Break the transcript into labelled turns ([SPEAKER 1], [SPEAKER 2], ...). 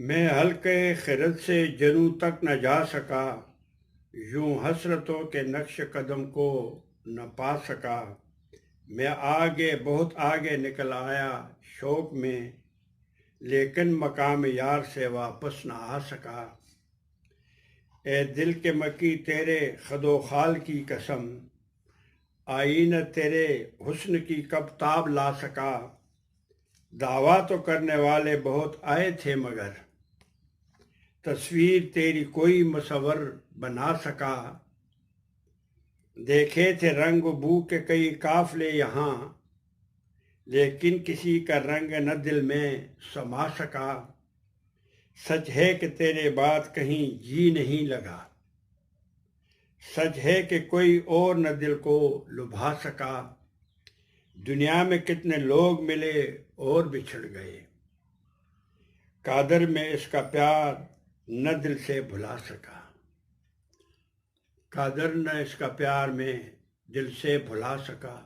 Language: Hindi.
[SPEAKER 1] मैं हल्के खिरत से जनू तक न जा सका, यूं हसरतों के नक्श कदम को न पा सका। मैं आगे बहुत आगे निकल आया शौक में, लेकिन मकाम यार से वापस न आ सका। ए दिल के मकी तेरे खदो खाल की कसम, आई न तेरे हुस्न की कब ताब ला सका। दावा तो करने वाले बहुत आए थे मगर तस्वीर तेरी कोई मुसव्वर बना सका। देखे थे रंग बू के कई काफले यहाँ, लेकिन किसी का रंग न दिल में समा सका। सच है कि तेरे बाद कहीं जी नहीं लगा, सच है कि कोई और न दिल को लुभा सका। दुनिया में कितने लोग मिले और बिछड़ गए, कादर में इसका प्यार न दिल से भुला सका। कादर न इसका प्यार में दिल से भुला सका।